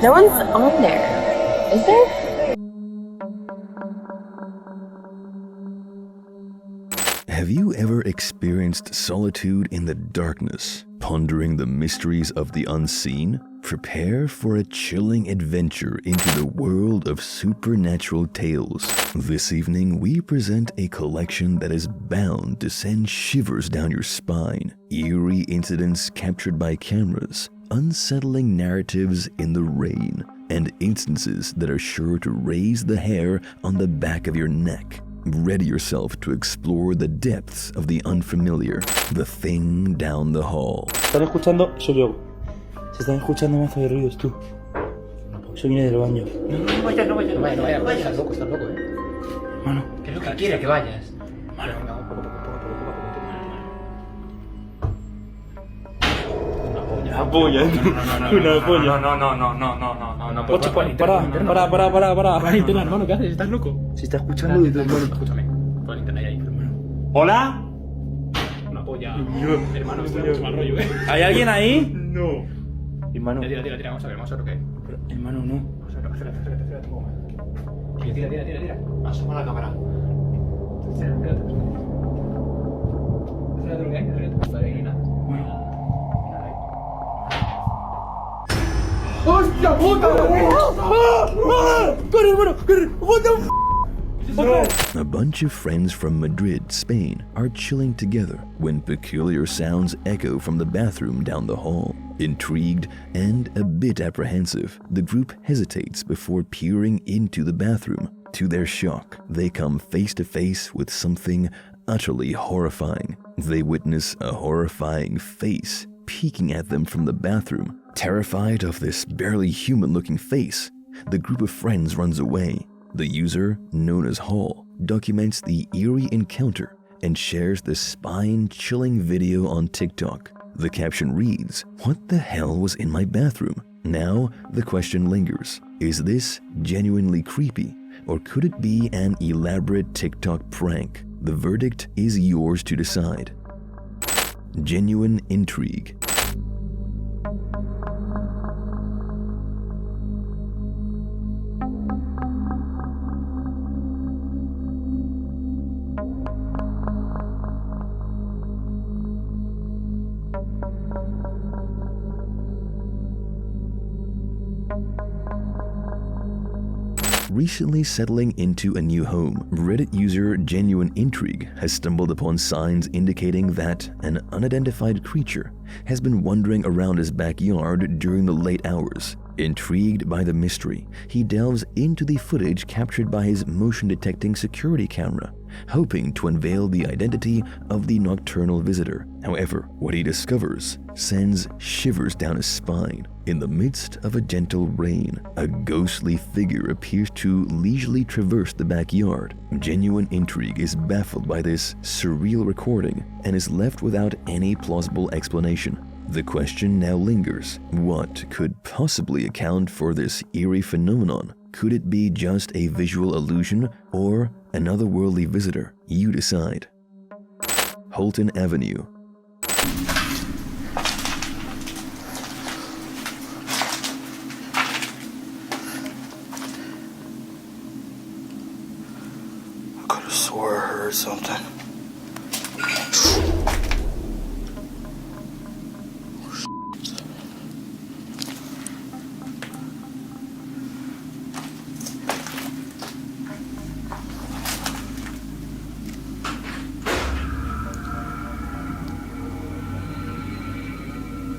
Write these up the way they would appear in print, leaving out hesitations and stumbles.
No one's on there, is there? Have you ever experienced solitude in the darkness, pondering the mysteries of the unseen? Prepare for a chilling adventure into the world of supernatural tales. This evening, we present a collection that is bound to send shivers down your spine. Eerie incidents captured by cameras, unsettling narratives in the rain, and instances that are sure to raise the hair on the back of your neck. Ready yourself to explore the depths of the unfamiliar, the thing down the hall. ¿Están escuchando? Soy yo. Se están escuchando mazo de ruidos, tú. Eso viene del baño. No vayas, estás loco, Mano. ¿Qué es lo que quiere que vayas? Mano. Una polla. Una polla. No. Ocho, para. Pon linterna, hermano, ¿qué haces? ¿Estás loco? Se está escuchando de todo, hermano. Escúchame. Pon linterna ahí, hermano. ¿Hola? Una polla. Hermano, esto es mucho mal rollo, ¿Hay alguien ahí? No. Hermano. Tira, vamos a ver lo que es. Hermano, no. Acércate un poco más. Tira. Asoma la cámara. Acércate lo que hay, Vale, ahí no hay nada. ¡Hostia puta! ¡Corre, hermano! ¡Corre! ¡What the f***! A bunch of friends from Madrid, Spain, are chilling together when peculiar sounds echo from the bathroom down the hall. Intrigued and a bit apprehensive, the group hesitates before peering into the bathroom. To their shock, they come face to face with something utterly horrifying. They witness a horrifying face peeking at them from the bathroom. Terrified of this barely human-looking face, the group of friends runs away. The user, known as Hall, documents the eerie encounter and shares the spine-chilling video on TikTok. The caption reads, "What the hell was in my bathroom?" Now, the question lingers. Is this genuinely creepy, or could it be an elaborate TikTok prank? The verdict is yours to decide. Genuine intrigue. Recently settling into a new home, Reddit user Genuine Intrigue has stumbled upon signs indicating that an unidentified creature has been wandering around his backyard during the late hours. Intrigued by the mystery, he delves into the footage captured by his motion-detecting security camera, hoping to unveil the identity of the nocturnal visitor. However, what he discovers sends shivers down his spine. In the midst of a gentle rain, a ghostly figure appears to leisurely traverse the backyard. Genuine Intrigue is baffled by this surreal recording and is left without any plausible explanation. The question now lingers: what could possibly account for this eerie phenomenon? Could it be just a visual illusion or an otherworldly visitor? You decide. Holton Avenue. I could have swore I heard something.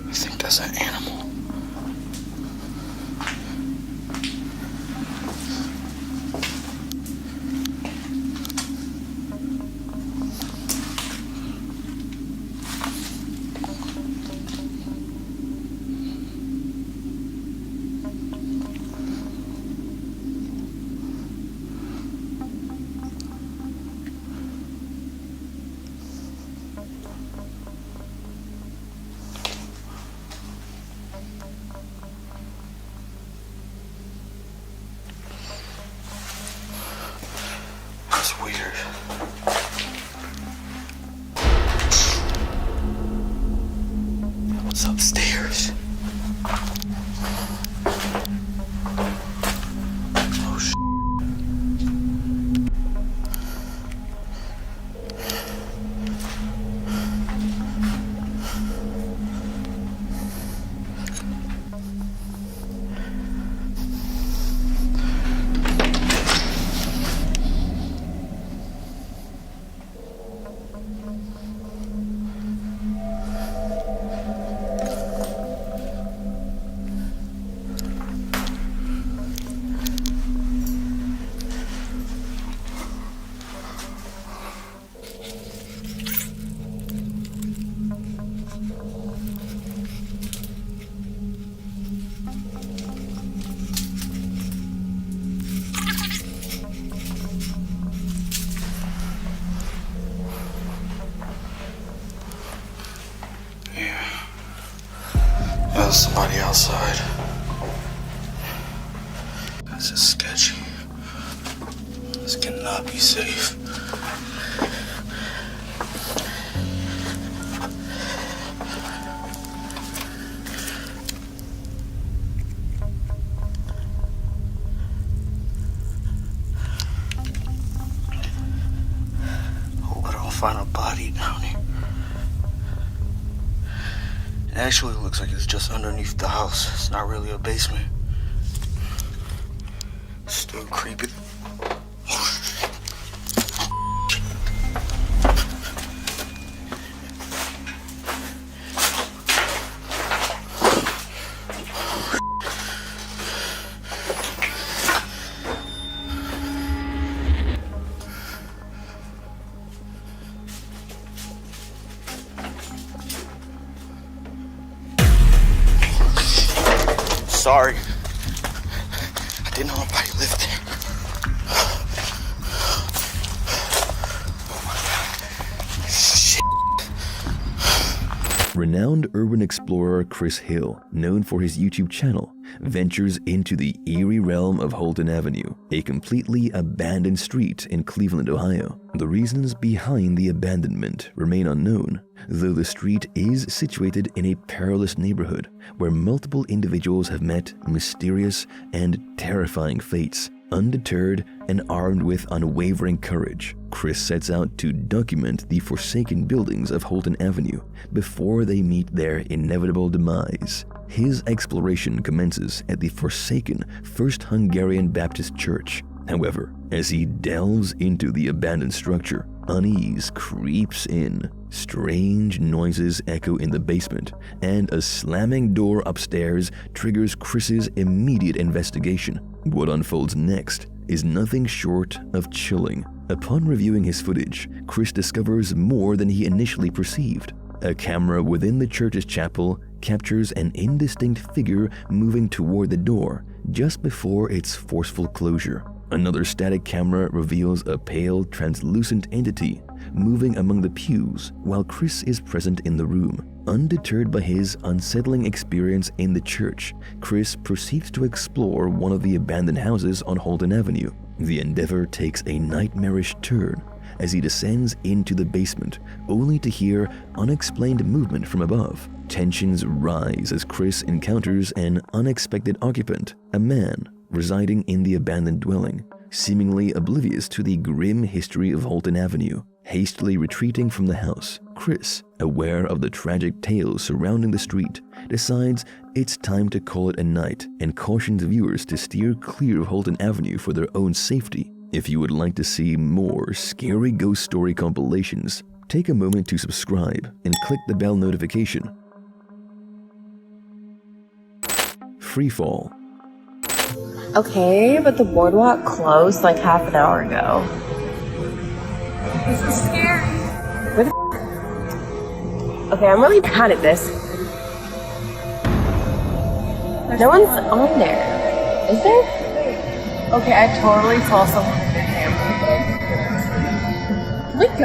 I think that's an animal. there's somebody outside. This is sketchy. This cannot be safe. Hope I don't find a body down here. It actually looks like it's just underneath the house. It's not really a basement. Still creepy. Sorry. I didn't know nobody lived there. Oh my God. Shit. Renowned urban explorer Chris Hill, known for his YouTube channel, ventures into the eerie realm of Holton Avenue, a completely abandoned street in Cleveland, Ohio. The reasons behind the abandonment remain unknown, though the street is situated in a perilous neighborhood where multiple individuals have met mysterious and terrifying fates. Undeterred and armed with unwavering courage, Chris sets out to document the forsaken buildings of Holton Avenue before they meet their inevitable demise. His exploration commences at the forsaken First Hungarian Baptist Church. However, as he delves into the abandoned structure, unease creeps in. Strange noises echo in the basement, and a slamming door upstairs triggers Chris's immediate investigation. What unfolds next is nothing short of chilling. Upon reviewing his footage, Chris discovers more than he initially perceived. A camera within the church's chapel captures an indistinct figure moving toward the door just before its forceful closure. Another static camera reveals a pale, translucent entity moving among the pews while Chris is present in the room. Undeterred by his unsettling experience in the church, Chris proceeds to explore one of the abandoned houses on Holton Avenue. The endeavor takes a nightmarish turn as he descends into the basement, only to hear unexplained movement from above. Tensions rise as Chris encounters an unexpected occupant, a man residing in the abandoned dwelling, seemingly oblivious to the grim history of Holton Avenue. Hastily retreating from the house, Chris, aware of the tragic tales surrounding the street, decides it's time to call it a night and cautions viewers to steer clear of Holton Avenue for their own safety. If you would like to see more scary ghost story compilations, take a moment to subscribe and click the bell notification. Freefall. Okay, but the boardwalk closed like half an hour ago. This is scary. Where the Okay, I'm really bad at this. No one's on there. Is there? Okay, I totally saw someone with a camera. Let go.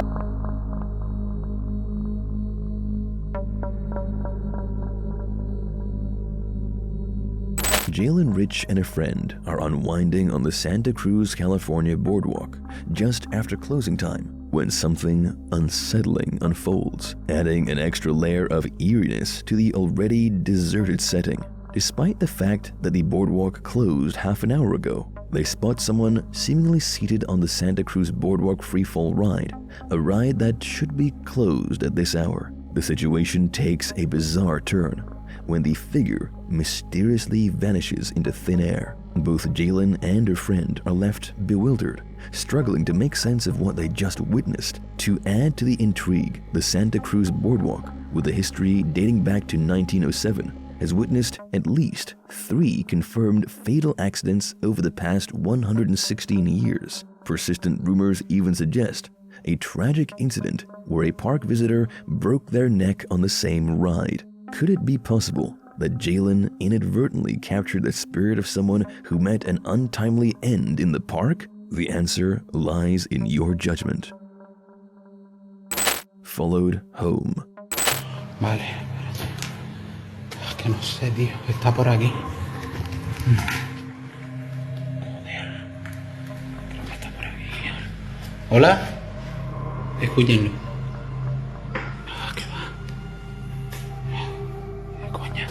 Jalen Rich and a friend are unwinding on the Santa Cruz, California boardwalk just after closing time when something unsettling unfolds, adding an extra layer of eeriness to the already deserted setting. Despite the fact that the boardwalk closed half an hour ago, they spot someone seemingly seated on the Santa Cruz boardwalk freefall ride, a ride that should be closed at this hour. The situation takes a bizarre turn when the figure mysteriously vanishes into thin air. Both Jalen and her friend are left bewildered, struggling to make sense of what they just witnessed. To add to the intrigue, the Santa Cruz boardwalk, with a history dating back to 1907, has witnessed at least 3 confirmed fatal accidents over the past 116 years. Persistent rumors even suggest a tragic incident where a park visitor broke their neck on the same ride. Could it be possible that Jalen inadvertently captured the spirit of someone who met an untimely end in the park? The answer lies in your judgment. Followed home. Vale. Ok. que no sé, tío. Está por aquí. Joder. Creo que está por aquí. ¿Hola? Escúchenlo. Ah, ¿qué va? Coña.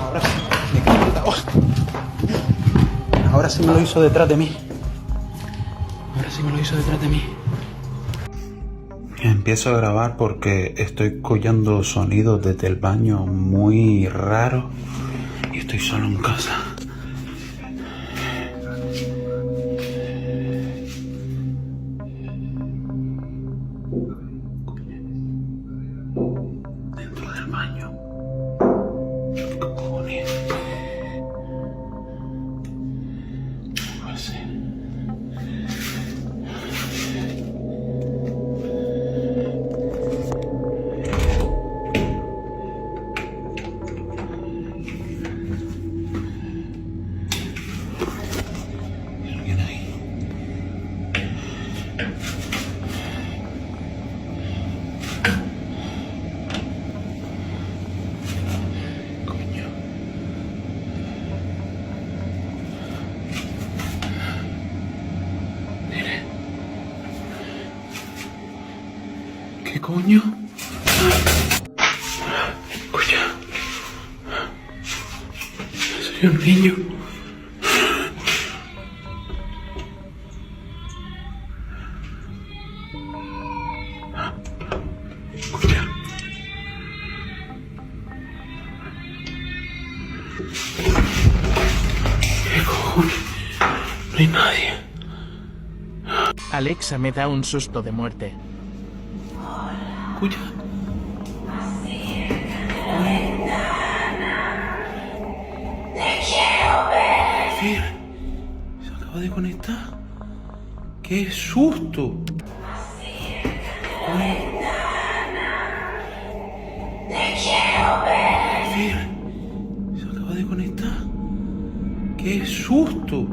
Ahora sí. Me cago en la hoja. Ahora sí me lo hizo detrás de mí. Ahora sí me lo hizo detrás de mí. Empiezo a grabar porque estoy escuchando sonidos desde el baño muy raros y estoy solo en casa. Dentro del baño. ¿Qué cojones? ¿Cómo va a ser? ¿Qué coño? Escucha. Soy un niño. Escucha. ¿Qué cojones? No hay nadie. Alexa me da un susto de muerte. Escucha. Fir, se acaba de conectar. ¡Qué susto! Fir, se acaba de conectar. ¡Qué susto!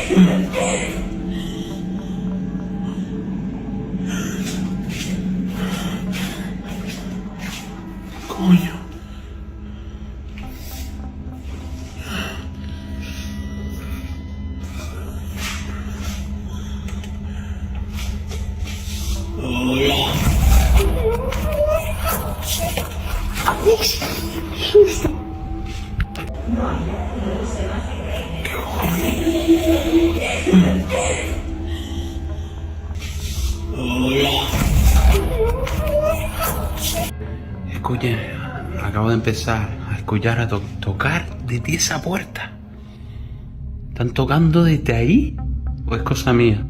¿Qué coño? Escuchen, acabo de empezar a escuchar a tocar desde esa puerta. ¿Están tocando desde ahí? ¿O es cosa mía?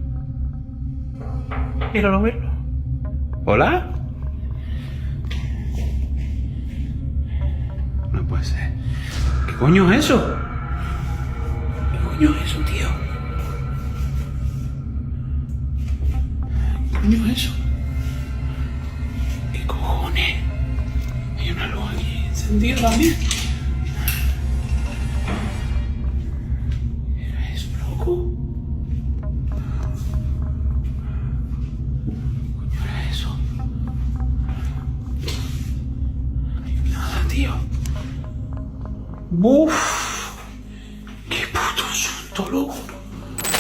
Míralo, míralo. ¿Hola? No puede ser. ¿Qué coño es eso? ¿Qué coño es eso, tío? ¿Qué coño es eso? ¿Qué cojones? Hay una luz aquí encendida también. ¿Qué era eso, loco? ¿Qué coño era eso? No hay nada, tío. ¡Buf! ¡Qué puto susto, loco!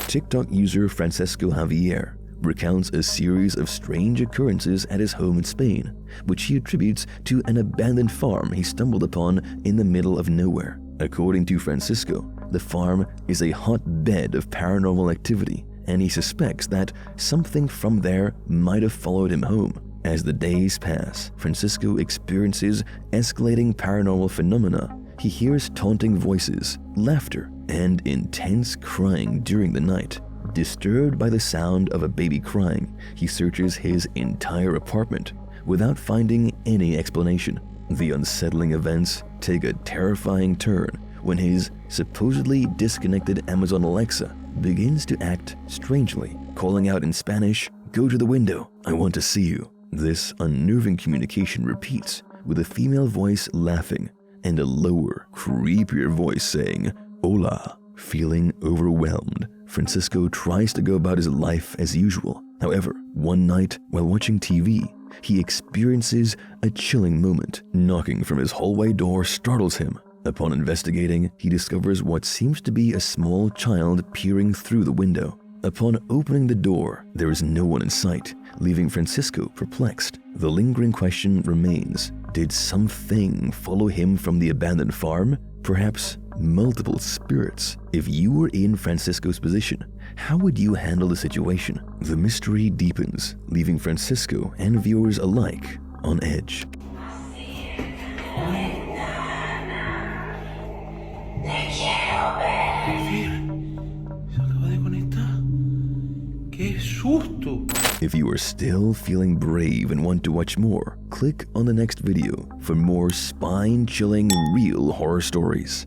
TikTok user Francisco Javier recounts a series of strange occurrences at his home in Spain, which he attributes to an abandoned farm he stumbled upon in the middle of nowhere. According to Francisco, the farm is a hotbed of paranormal activity, and he suspects that something from there might have followed him home. As the days pass, Francisco experiences escalating paranormal phenomena. He hears taunting voices, laughter, and intense crying during the night. Disturbed by the sound of a baby crying, he searches his entire apartment without finding any explanation. The unsettling events take a terrifying turn when his supposedly disconnected Amazon Alexa begins to act strangely, calling out in Spanish, "Go to the window, I want to see you." This unnerving communication repeats, with a female voice laughing and a lower, creepier voice saying, "Hola." Feeling overwhelmed, Francisco tries to go about his life as usual. However, one night, while watching TV, he experiences a chilling moment. Knocking from his hallway door startles him. Upon investigating, he discovers what seems to be a small child peering through the window. Upon opening the door, there is no one in sight, leaving Francisco perplexed. The lingering question remains: did something follow him from the abandoned farm? Perhaps multiple spirits? If you were in Francisco's position, how would you handle the situation? The mystery deepens, leaving Francisco and viewers alike on edge. Se acaba de conectar. ¡Qué susto! If you are still feeling brave and want to watch more, click on the next video for more spine-chilling real horror stories.